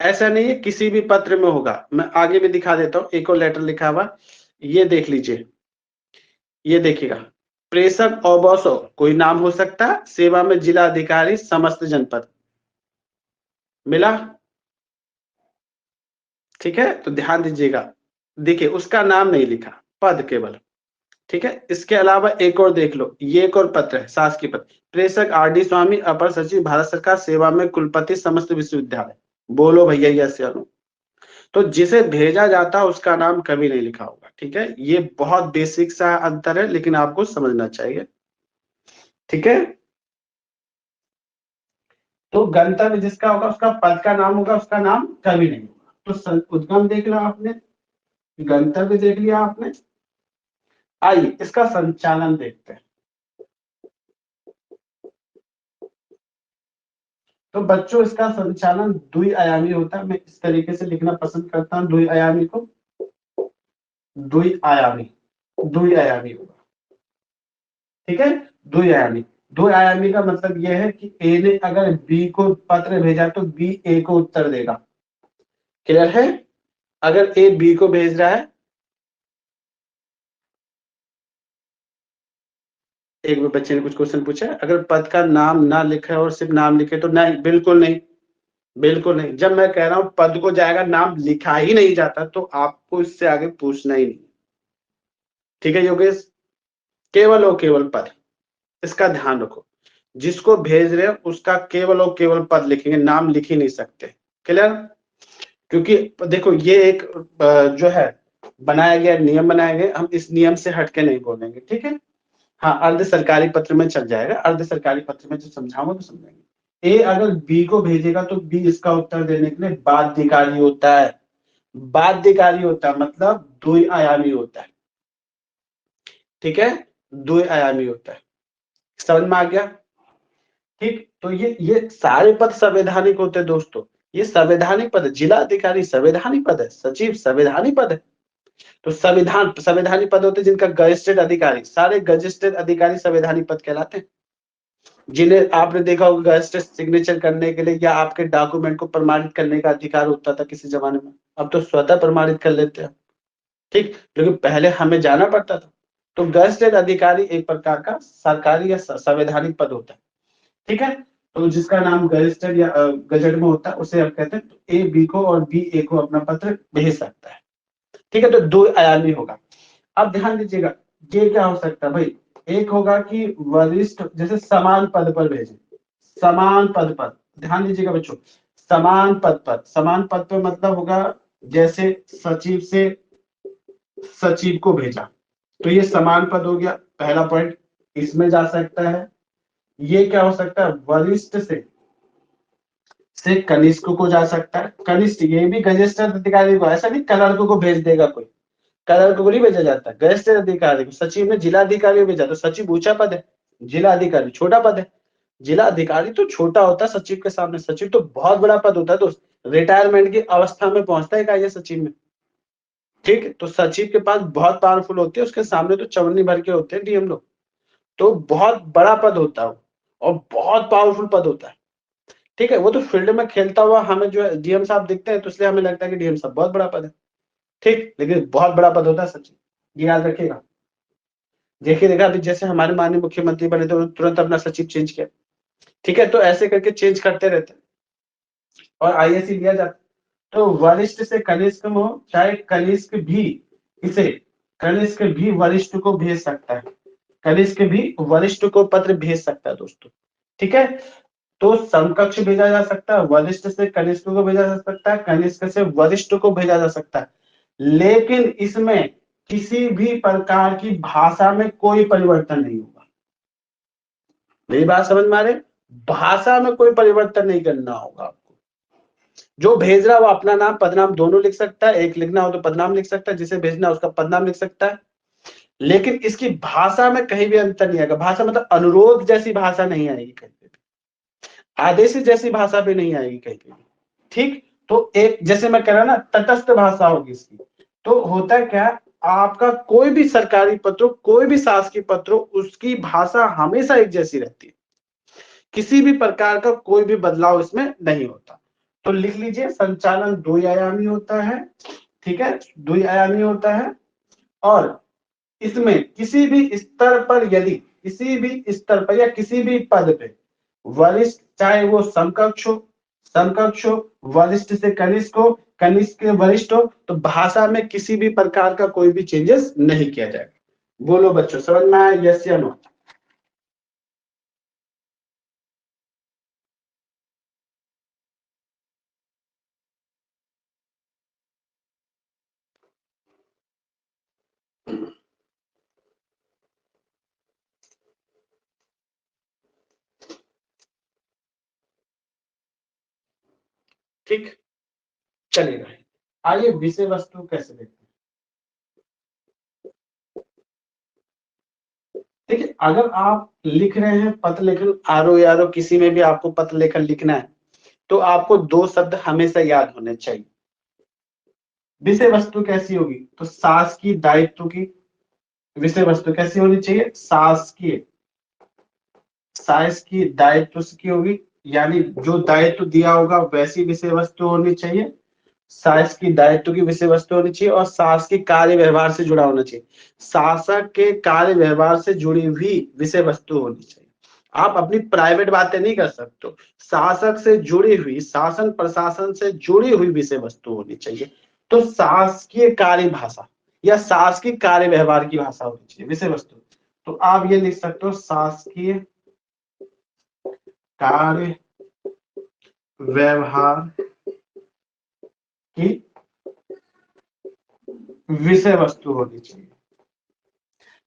ऐसा नहीं है किसी भी पत्र में होगा। मैं आगे भी दिखा देता हूँ, एक और लेटर लिखा हुआ, ये देख लीजिए, ये देखिएगा प्रेषक औबोसो कोई नाम हो सकता है, सेवा में जिला अधिकारी समस्त जनपद, मिला, ठीक है। तो ध्यान दीजिएगा, देखिए उसका नाम नहीं लिखा, पद केवल, ठीक है। इसके अलावा एक और देख लो, ये एक और पत्र है शासकीय पत्र, प्रेषक आर.डी. स्वामी अपर सचिव भारत सरकार सेवा में कुलपति समस्त विश्वविद्यालय। बोलो भैया यस या नो। तो जिसे भेजा जाता उसका नाम कभी नहीं लिखा होगा, ठीक है। ये बहुत बेसिक सा अंतर है, लेकिन आपको समझना चाहिए, ठीक है। तो गंतव्य जिसका होगा उसका पद का नाम होगा, उसका नाम कभी नहीं होगा। तो उद्गम देख लिया आपने, गंतव्य देख लिया आपने। आइए इसका संचालन देखते हैं। तो बच्चों इसका संचालन द्विआयामी होता है, मैं इस तरीके से लिखना पसंद करता हूं द्विआयामी को, द्विआयामी, द्विआयामी होगा, ठीक है। द्विआयामी, द्विआयामी का मतलब यह है कि ए ने अगर बी को पत्र भेजा तो बी ए को उत्तर देगा। क्लियर है। अगर ए बी को भेज रहा है, एक बच्चे ने कुछ क्वेश्चन पूछा, अगर पद का नाम ना लिखे और सिर्फ नाम लिखे तो नहीं, बिल्कुल नहीं, बिल्कुल नहीं। जब मैं कह रहा हूं पद को जाएगा, नाम लिखा ही नहीं जाता, तो आपको इससे आगे पूछना ही नहीं, ठीक है योगेश। केवल और केवल पद, इसका ध्यान रखो, जिसको भेज रहे हो उसका केवल और केवल पद लिखेंगे, नाम लिख ही नहीं सकते। क्लियर। क्योंकि देखो ये एक जो है बनाया गया नियम, बनाया गया, हम इस नियम से हटके नहीं बोलेंगे, ठीक है। हाँ अर्ध सरकारी पत्र में चल जाएगा, अर्ध सरकारी पत्र में जो समझाऊंगा तो समझेंगे। ए अगर बी को भेजेगा तो बी इसका उत्तर देने के लिए बाध्यकारी होता है, बाध्यकारी होता है मतलब द्विआयामी होता है, ठीक है, द्विआयामी होता है। समझ में आ गया, ठीक। तो ये सारे पद संवैधानिक होते हैं दोस्तों, ये संवैधानिक पद है, जिला अधिकारी संवैधानिक पद है, सचिव संवैधानिक पद है। तो संविधान संवैधानिक पद होते हैं जिनका गजिस्ट्रेट अधिकारी, सारे गजिस्ट्रेट अधिकारी संवैधानिक पद कहलाते हैं। जिन्हें आपने देखा होगा गजटेड सिग्नेचर करने के लिए या आपके डॉक्यूमेंट को प्रमाणित करने का अधिकार होता था किसी जमाने में, अब तो स्वतः प्रमाणित कर लेते हैं, ठीक। लेकिन पहले हमें जाना पड़ता था। तो गजटेड अधिकारी एक प्रकार का सरकारी या संवैधानिक पद होता है, ठीक है। तो जिसका नाम गजटेड या गजट में होता है उसे हम कहते हैं। तो ए बी को और बी ए को अपना पत्र भेज सकता है, ठीक है। तो दो आयामी होगा। अब ध्यान दीजिएगा, ये क्या हो सकता है भाई, एक होगा कि वरिष्ठ जैसे समान पद पर भेजे, समान पद पर, ध्यान दीजिएगा बच्चों, समान पद पर, समान पद पर मतलब होगा जैसे सचिव से सचिव को भेजा, तो ये समान पद हो गया पहला पॉइंट, इसमें जा सकता है। ये क्या हो सकता है, वरिष्ठ से कनिष्ठ को जा सकता है, कनिष्ठ ये भी गजेस्टर अधिकारी को, ऐसा नहीं क्लर्क को भेज देगा कोई, क्लर्क को नहीं भेजा जाता, गजेस्टर अधिकारी को। सचिव ने जिला अधिकारी को भेजा, तो सचिव ऊंचा पद है, जिला अधिकारी छोटा पद है। जिला अधिकारी तो छोटा होता है सचिव के सामने, सचिव तो बहुत बड़ा पद होता है दोस्त, रिटायरमेंट की अवस्था में पहुंचता है क्या सचिव में, ठीक। तो सचिव के पास बहुत पावरफुल होती है, उसके सामने तो चवन्नी भर के होते हैं डीएम लोग, तो बहुत बड़ा पद होता है और बहुत पावरफुल पद होता है, ठीक है। वो तो फील्ड में खेलता हुआ हमें जो है डीएम साहब दिखते हैं, तो इसलिए हमें लगता है कि डीएम साहब बहुत बड़ा पद है, ठीक। लेकिन बहुत बड़ा पद होता है सचिव, ये याद रखिएगा। देखिए देखा अभी जैसे हमारे माननीय मुख्यमंत्री बने थे, तुरंत अपना सचिव चेंज किया, ठीक है। तो ऐसे करके चेंज करते रहते हैं और आईएएस लिया जाता है। तो वरिष्ठ से कनिष्ठ में हो, चाहे कनिष्ठ भी इसे, कनिष्ठ भी वरिष्ठ को भेज सकता है, कनिष्ठ भी वरिष्ठ को पत्र भेज सकता है दोस्तों, ठीक है। तो समकक्ष भेजा जा सकता है, वरिष्ठ से कनिष्ठ को भेजा जा सकता है, कनिष्ठ से वरिष्ठ को भेजा जा सकता है, लेकिन इसमें किसी भी प्रकार की भाषा में कोई परिवर्तन नहीं होगा। मेरी बात समझ में आ रही, भाषा में कोई परिवर्तन नहीं करना होगा आपको। जो भेज रहा है वो अपना नाम पदनाम दोनों लिख सकता है, एक लिखना हो तो पदनाम लिख सकता है, जिसे भेजना है उसका पदनाम लिख सकता है, लेकिन इसकी भाषा में कहीं भी अंतर नहीं आएगा। भाषा मतलब अनुरोध जैसी भाषा नहीं आएगी कहीं पे भी, आदेश जैसी भाषा भी नहीं आएगी कहीं पे भी, ठीक। तो एक जैसे मैं कह रहा ना तटस्थ भाषा होगी इसकी। तो होता है क्या, आपका कोई भी सरकारी पत्र, कोई भी शासकीय पत्र, उसकी भाषा हमेशा एक जैसी रहती है, किसी भी प्रकार का कोई भी बदलाव इसमें नहीं होता। तो लिख लीजिए संचालन द्विआयामी होता है, ठीक है, द्विआयामी होता है। और इसमें किसी भी स्तर पर, यदि किसी भी स्तर पर या किसी भी पद पे वरिष्ठ, चाहे वो समकक्ष हो, वरिष्ठ से कनिष्ठ हो, कनिष्ठ के वरिष्ठ हो, तो भाषा में किसी भी प्रकार का कोई भी चेंजेस नहीं किया जाएगा। बोलो बच्चों समझ में आया, यस या नो? ठीक, चलेगा। आइए विषय वस्तु कैसे देखते हैं। देखिए अगर आप लिख रहे हैं पत्र लेखन, आरओ यारो किसी में भी आपको पत्र लेखन लिखना है, तो आपको दो शब्द हमेशा याद होने चाहिए। विषय वस्तु कैसी होगी, तो शासकीय दायित्व की विषय वस्तु कैसी होनी चाहिए, शासकीय, शासकीय दायित्व की होगी, यानी जो दायित्व दिया होगा वैसी विषय वस्तु होनी चाहिए, शासकीय दायित्व की विषय वस्तु होनी चाहिए और शासकीय कार्य व्यवहार से जुड़ा होना चाहिए, शासक के कार्य व्यवहार से जुड़ी हुई विषय वस्तु होनी चाहिए। आप अपनी प्राइवेट बातें नहीं कर सकते, शासक से जुड़ी हुई, शासन प्रशासन से जुड़ी हुई विषय वस्तु होनी चाहिए। तो शासकीय कार्य भाषा या शासकीय कार्य व्यवहार की भाषा होनी चाहिए विषय वस्तु। तो आप ये लिख सकते हो शासकीय कार्य व्यवहार की विषय वस्तु होनी चाहिए,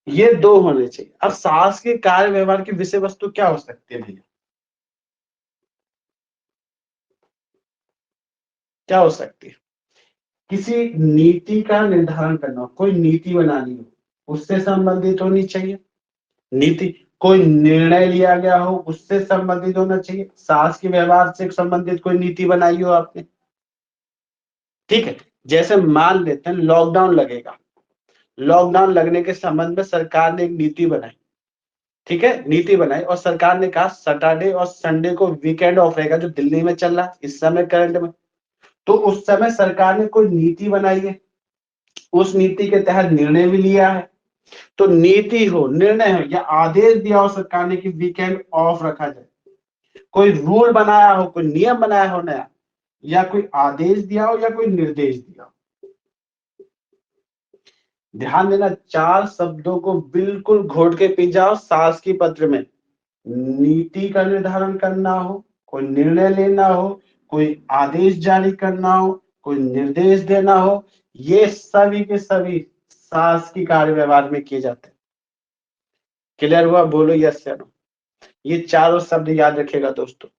ये दो होने चाहिए। अब शासकीय कार्य व्यवहार की विषय वस्तु क्या हो सकती है भैया, क्या हो सकती है, किसी नीति का निर्धारण करना, कोई नीति बनानी हो उससे संबंधित होनी चाहिए, नीति, कोई निर्णय लिया गया हो उससे संबंधित होना चाहिए, शासकीय व्यवहार से संबंधित कोई नीति बनाई हो आपने, ठीक है। जैसे मान लेते हैं लॉकडाउन लगेगा, लॉकडाउन लगने के संबंध में सरकार ने एक नीति बनाई, ठीक है, नीति बनाई और सरकार ने कहा सैटरडे और संडे को वीकेंड ऑफ रहेगा, जो दिल्ली में चल रहा है इस समय करंट में। तो उस समय सरकार ने कोई नीति बनाई है, उस नीति के तहत निर्णय भी लिया है। तो नीति हो, निर्णय हो या आदेश दिया हो सरकार ने कि वीकेंड ऑफ रखा जाए, कोई रूल बनाया हो, कोई नियम बनाया हो नया, या कोई आदेश दिया हो या कोई निर्देश दिया हो। ध्यान देना, 4 शब्दों को बिल्कुल घोट के पी जाओ शासकीय पत्र में। नीति का निर्धारण करना हो, कोई निर्णय लेना हो, कोई आदेश जारी करना हो, कोई निर्देश देना हो, ये सभी के सभी शासकीय कार्य व्यवहार में किए जाते हैं। क्लियर हुआ? बोलो यस या नो। ये चारों शब्द याद रखिएगा दोस्तों,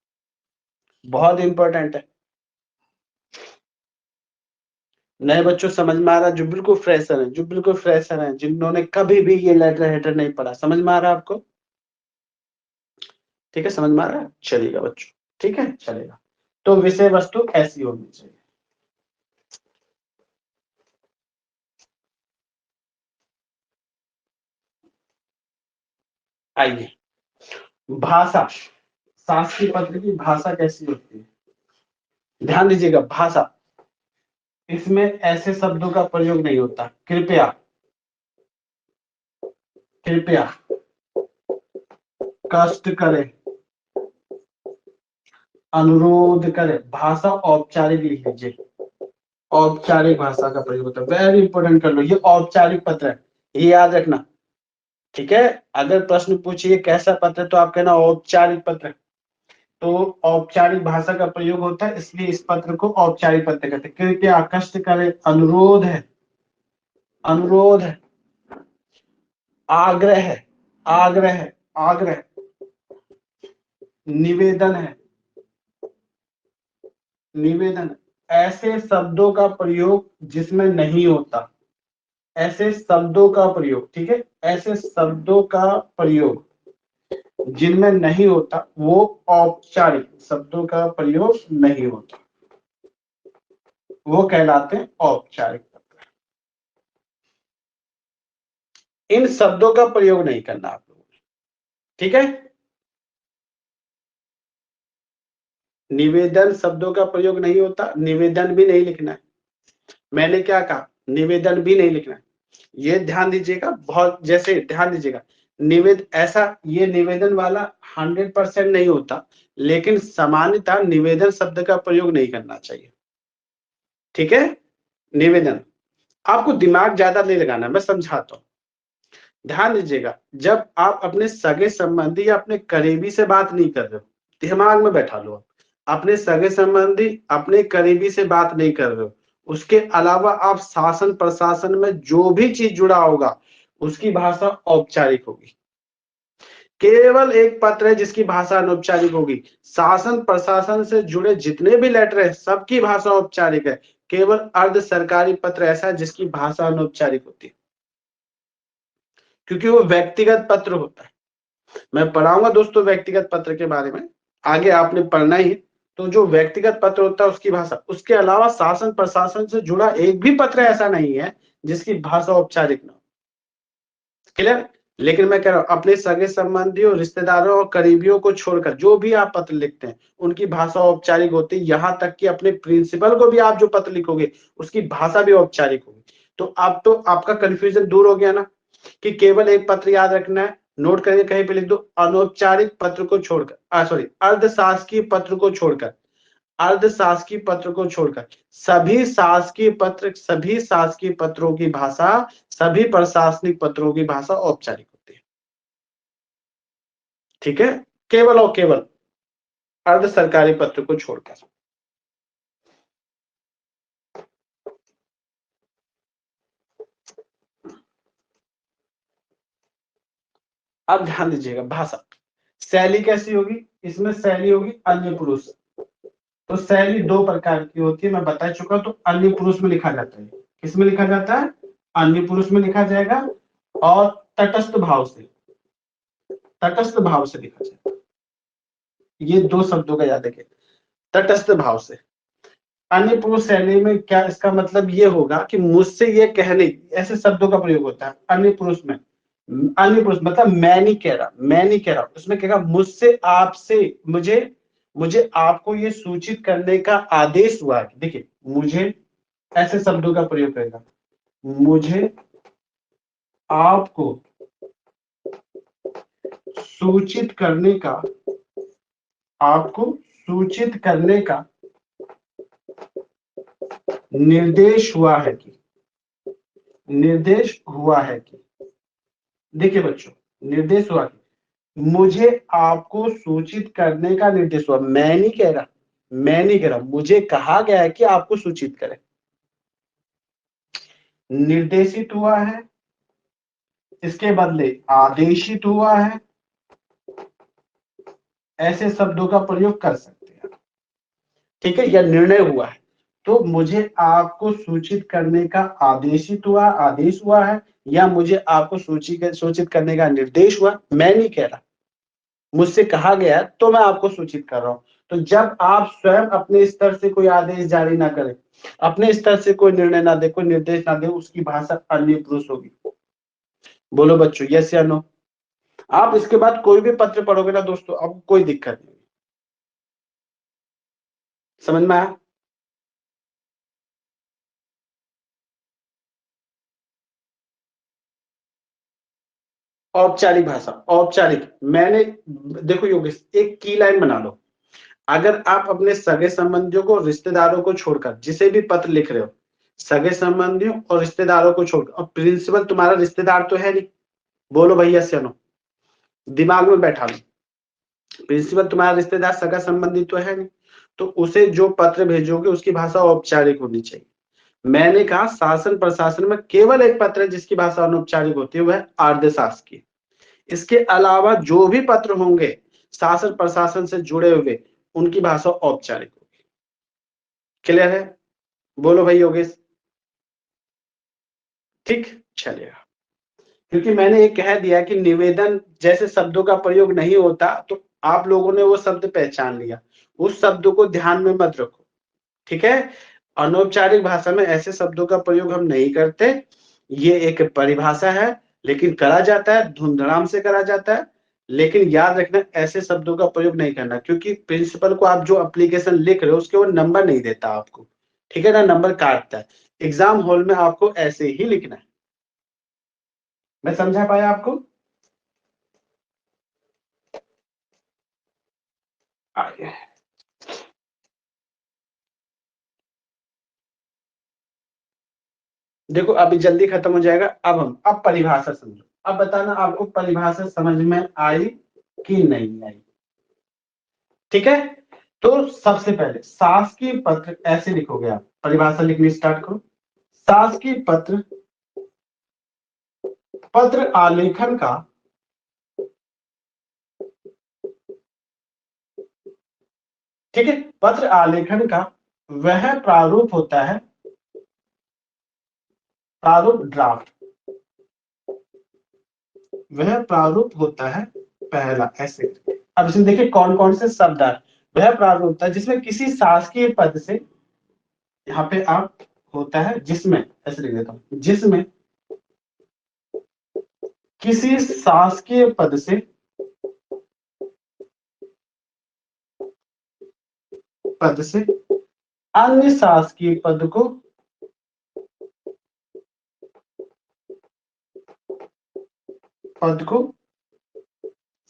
बहुत इंपॉर्टेंट है। नए बच्चों समझ में आ रहा है? जो बिल्कुल फ्रेशर है, जो बिल्कुल फ्रेशर है, जिन्होंने कभी भी ये लेटर हेडर नहीं पढ़ा, समझ में आ रहा है आपको? ठीक है, समझ में आ रहा है? चलिएगा बच्चों, ठीक है, चलेगा। तो विषय वस्तु ऐसी होनी चाहिए। आइए, भाषा, शासकीय पत्र की भाषा कैसी होती है? ध्यान दीजिएगा, भाषा, इसमें ऐसे शब्दों का प्रयोग नहीं होता। कृपया, कृपया, कष्ट करें, अनुरोध करें, भाषा औपचारिक लिख लीजिए। औपचारिक भाषा का प्रयोग होता है, वेरी इंपॉर्टेंट कर लो, ये औपचारिक पत्र है, ये याद रखना। ठीक है, अगर प्रश्न पूछिए कैसा पत्र, तो आप कहना औपचारिक पत्र। तो औपचारिक भाषा का प्रयोग होता है, इसलिए इस पत्र को औपचारिक पत्र कहते हैं। कृपया, कष्ट करें, अनुरोध है, अनुरोध है, आग्रह है, आग्रह है, आग्रह, निवेदन है, निवेदन। ऐसे शब्दों का प्रयोग जिसमें नहीं होता, ऐसे शब्दों का प्रयोग, ठीक है, ऐसे शब्दों का प्रयोग जिनमें नहीं होता, वो औपचारिक शब्दों का प्रयोग नहीं होता, वो कहलाते हैं औपचारिक पत्र। इन शब्दों का प्रयोग नहीं करना आप लोगों ने, ठीक है। निवेदन शब्दों का प्रयोग नहीं होता, निवेदन भी नहीं लिखना है। मैंने क्या कहा? निवेदन भी नहीं लिखना है। ये ध्यान दीजिएगा, बहुत, जैसे ध्यान दीजिएगा, ऐसा ये निवेदन वाला 100% नहीं होता, लेकिन सामान्यतः निवेदन शब्द का प्रयोग नहीं करना चाहिए, ठीक है। निवेदन, आपको दिमाग ज्यादा नहीं लगाना, मैं समझाता हूँ। ध्यान दीजिएगा, जब आप अपने सगे संबंधी या अपने करीबी से बात नहीं कर रहे हो, दिमाग में बैठा लो, अपने सगे संबंधी, अपने करीबी से बात नहीं कर रहे हो, उसके अलावा आप शासन प्रशासन में जो भी चीज जुड़ा होगा, उसकी भाषा औपचारिक होगी। केवल एक पत्र है जिसकी भाषा अनौपचारिक होगी। शासन प्रशासन से जुड़े जितने भी लेटर है, सबकी भाषा औपचारिक है। केवल अर्ध सरकारी पत्र ऐसा है जिसकी भाषा अनौपचारिक होती है, क्योंकि वो व्यक्तिगत पत्र होता है। मैं पढ़ाऊंगा दोस्तों व्यक्तिगत पत्र के बारे में, आगे आपने पढ़ना ही है। तो जो व्यक्तिगत पत्र होता है उसकी भाषा, उसके अलावा शासन प्रशासन से जुड़ा एक भी पत्र ऐसा नहीं है जिसकी भाषा औपचारिक ना हो। क्लियर? लेकिन मैं कह रहा हूं, अपने सगे संबंधियों, रिश्तेदारों और करीबियों को छोड़कर जो भी आप पत्र लिखते हैं, उनकी भाषा औपचारिक होती है। यहां तक कि अपने प्रिंसिपल को भी आप जो पत्र लिखोगे, उसकी भाषा भी औपचारिक होगी। तो अब तो आपका कंफ्यूजन दूर हो गया ना, कि केवल एक पत्र याद रखना है। नोट करके कहीं पे लिख दो, अनौपचारिक पत्र को छोड़कर, सॉरी, अर्धशासकीय पत्र को छोड़कर, अर्धशासकीय पत्र को छोड़कर सभी शासकीय पत्र, सभी शासकीय पत्रों की भाषा, सभी प्रशासनिक पत्रों की भाषा औपचारिक होती है, ठीक है। केवल और केवल अर्ध सरकारी पत्र को छोड़कर। अब ध्यान दीजिएगा, भाषा, शैली कैसी होगी? इसमें शैली होगी अन्य पुरुष। तो शैली 2 प्रकार की होती है, मैं बता चुका। तो अन्य पुरुष में लिखा जाता है, किसमें लिखा जाता है? अन्य पुरुष में लिखा जाएगा, और तटस्थ भाव से, तटस्थ भाव से लिखा जाएगा। ये 2 शब्दों का याद रखिए, तटस्थ भाव से। अन्य पुरुष शैली में क्या, इसका मतलब ये होगा कि मुझसे ये कहने, ऐसे शब्दों का प्रयोग होता है अन्य पुरुष में। अन्य पुरुष मतलब मैं नहीं कह रहा, उसमें कहेगा मुझसे आपसे मुझे आपको ये सूचित करने का आदेश हुआ है। देखिए मुझे ऐसे शब्दों का प्रयोग करेगा, मुझे आपको सूचित करने का निर्देश हुआ है कि देखिए बच्चों, निर्देश हुआ कि मुझे आपको सूचित करने का निर्देश हुआ। मैं नहीं कह रहा, मुझे कहा गया है कि आपको सूचित करें। निर्देशित हुआ है, इसके बदले आदेशित हुआ है, ऐसे शब्दों का प्रयोग कर सकते हैं। ठीक है, या निर्णय हुआ है, तो मुझे आपको सूचित करने का आदेश हुआ है, या मुझे आपको सूचित करने का निर्देश हुआ। मैं नहीं कह रहा, मुझसे कहा गया तो मैं आपको सूचित कर रहा हूं। तो जब आप स्वयं अपने स्तर से कोई आदेश जारी ना करें, अपने स्तर से कोई निर्णय ना दे, कोई निर्देश ना दे, उसकी भाषा अन्य पुरुष होगी। बोलो बच्चों, यस या नो। आप इसके बाद कोई भी पत्र पढ़ोगे ना दोस्तों, अब कोई दिक्कत नहीं। समझ में आया? औपचारिक भाषा, औपचारिक। मैंने देखो योगेश, एक की लाइन बना लो। अगर आप अपने सगे संबंधियों को, रिश्तेदारों को छोड़कर जिसे भी पत्र लिख रहे हो, सगे संबंधियों और रिश्तेदारों को छोड़कर, और प्रिंसिपल तुम्हारा रिश्तेदार तो है नहीं, बोलो भैया से नो, दिमाग में बैठा लो, प्रिंसिपल तुम्हारा रिश्तेदार सगा संबंधी तो है नहीं, तो उसे जो पत्र भेजोगे उसकी भाषा औपचारिक होनी चाहिए। मैंने कहा शासन प्रशासन में केवल एक पत्र है जिसकी भाषा अनौपचारिक होती है, वह है आर्ध शासकीय। इसके अलावा जो भी पत्र होंगे शासन प्रशासन से जुड़े हुए, उनकी भाषा औपचारिक होगी। क्लियर है? बोलो भाई योगेश। ठीक, चलेगा। क्योंकि मैंने ये कह दिया कि निवेदन जैसे शब्दों का प्रयोग नहीं होता, तो आप लोगों ने वो शब्द पहचान लिया, उस शब्दों को ध्यान में मत रखो। ठीक है, अनौपचारिक भाषा में ऐसे शब्दों का प्रयोग हम नहीं करते। ये एक परिभाषा है, लेकिन करा जाता है, धूमधाम से करा जाता है। लेकिन याद रखना, ऐसे शब्दों का प्रयोग नहीं करना, क्योंकि प्रिंसिपल को आप जो एप्लीकेशन लिख रहे हो उसके वो नंबर नहीं देता आपको। ठीक है ना, नंबर काटता है। एग्जाम हॉल में आपको ऐसे ही लिखना है। मैं समझा पाया आपको? आगे देखो, अभी जल्दी खत्म हो जाएगा। अब परिभाषा समझो। अब बताना आपको परिभाषा समझ में आई कि नहीं आई। ठीक है, तो सबसे पहले शासकीय पत्र ऐसे लिखोगे आप, परिभाषा लिखनी स्टार्ट करो। शासकीय पत्र, पत्र आलेखन का, ठीक है, पत्र आलेखन का वह प्रारूप होता है, प्रारूप ड्राफ्ट, वह प्रारूप होता है पहला, ऐसे। अब इसमें देखिए कौन कौन से शब्द आ, वह प्रारूप होता है जिसमें किसी शासकीय पद से, यहाँ पे आप होता है जिसमें, ऐसे लिख देता हूं, जिसमें किसी शासकीय पद से, अन्य शासकीय पद को,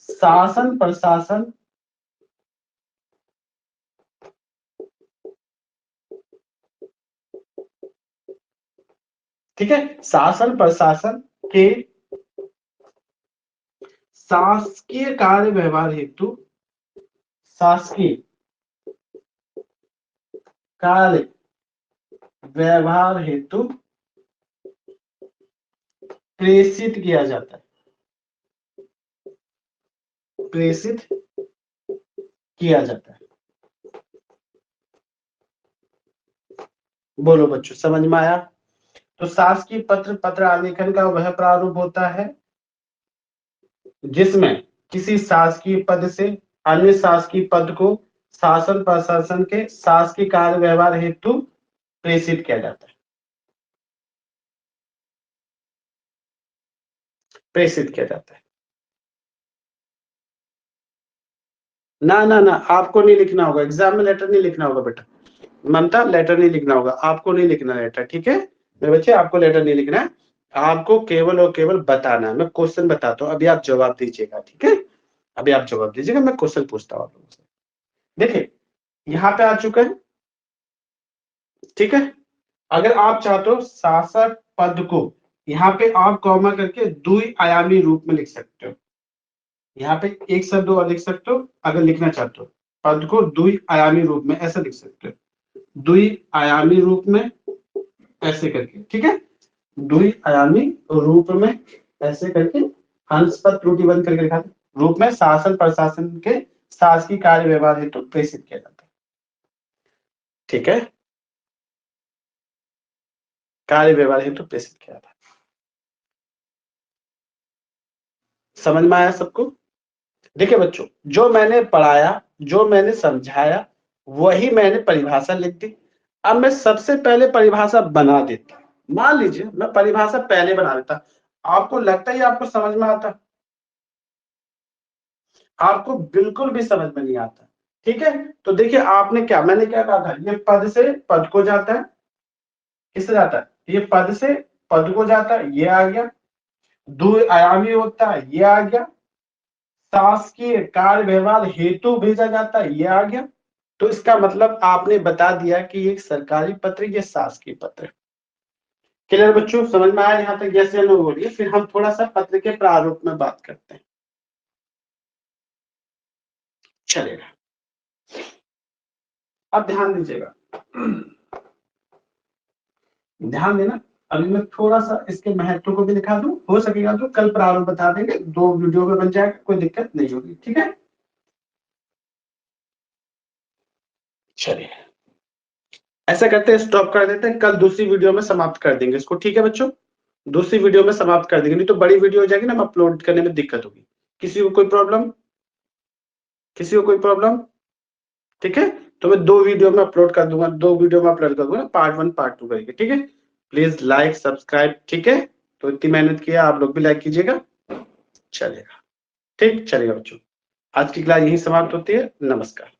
शासन प्रशासन, ठीक है, शासन प्रशासन के शासकीय कार्य व्यवहार हेतु, शासकीय कार्य व्यवहार हेतु प्रेषित किया जाता है, प्रेषित किया जाता है। बोलो बच्चों, समझ में आया? तो शासकीय पत्र, पत्र आलेखन का वह प्रारूप होता है जिसमें किसी शासकीय पद से अन्य शासकीय पद को शासन प्रशासन के शासकीय कार्य व्यवहार हेतु प्रेषित किया जाता है। प्रेषित किया जाता है। ना ना ना, आपको नहीं लिखना होगा, एग्जाम में लेटर नहीं लिखना होगा बेटा, ममता लेटर नहीं लिखना होगा, आपको नहीं लिखना लेटर, ठीक है मेरे बच्चे, आपको लेटर नहीं लिखना है, आपको केवल और केवल बताना है। मैं क्वेश्चन बताता हूँ, अभी आप जवाब दीजिएगा, ठीक है, अभी आप जवाब दीजिएगा, मैं क्वेश्चन पूछता हूँ आप लोगों से। देखिए यहाँ पे आ चुका है, ठीक है। अगर आप चाहते हो शासक पद को, यहाँ पे आप कॉमा करके द्वि-आयामी रूप में लिख सकते हो, यहाँ पे एक शब्द और लिख सकते हो, अगर लिखना चाहते हो पद को द्वि-आयामी रूप में ऐसे लिख सकते हो, द्वि-आयामी रूप में ऐसे करके, ठीक है, द्वि-आयामी रूप में ऐसे करके, हंस पद त्रुटि बंद करके लिखा रूप में शासन प्रशासन के शासकीय कार्य व्यवहार हेतु प्रेषित किया जाता है, ठीक है, कार्य व्यवहार हेतु प्रेषित किया जाता है। समझ में आया सबको? देखिए बच्चों, जो मैंने पढ़ाया, जो मैंने समझाया, वही मैंने परिभाषा लिख दी। अब मैं सबसे पहले परिभाषा बना देता, मान लीजिए मैं परिभाषा पहले बना देता, आपको लगता है आपको समझ में आता? आपको बिल्कुल भी समझ में नहीं आता, ठीक है। तो देखिए आपने क्या, मैंने क्या कहा था, ये पद से पद को जाता है, किससे जाता है, ये पद से पद को जाता है, ये आ गया, द्वि-आयामी होता है, ये आ गया, शासकीय कार्य व्यवहार हेतु भेजा जाता है, ये आ गया। तो इसका मतलब आपने बता दिया कि एक सरकारी पत्र, ये शासकीय पत्र। क्लियर बच्चों, समझ में आया यहाँ तक? यस या नो बोलिए, फिर हम थोड़ा सा पत्र के प्रारूप में बात करते हैं, चलेगा। अब ध्यान दीजिएगा, ध्यान देना, अभी मैं थोड़ा सा इसके महत्व को भी दिखा दूं, हो सकेगा तो कल प्रारूप बता देंगे, 2 वीडियो में बन जाएगा, कोई दिक्कत नहीं होगी, ठीक है। चलिए ऐसा करते हैं, स्टॉप कर देते हैं, कल दूसरी वीडियो में समाप्त कर देंगे इसको, ठीक है बच्चों, दूसरी वीडियो में समाप्त कर देंगे, नहीं तो बड़ी वीडियो हो जाएगी ना, अपलोड करने में दिक्कत होगी। किसी को कोई प्रॉब्लम? किसी को कोई प्रॉब्लम? ठीक है, तो मैं 2 वीडियो में अपलोड कर दूंगा, 2 वीडियो में अपलोड कर दूंगा, पार्ट 1 पार्ट 2 करके, ठीक है। प्लीज लाइक सब्सक्राइब, ठीक है, तो इतनी मेहनत किया, आप लोग भी लाइक कीजिएगा, चलेगा, ठीक, चलेगा बच्चों। आज की क्लास यही समाप्त होती है, नमस्कार।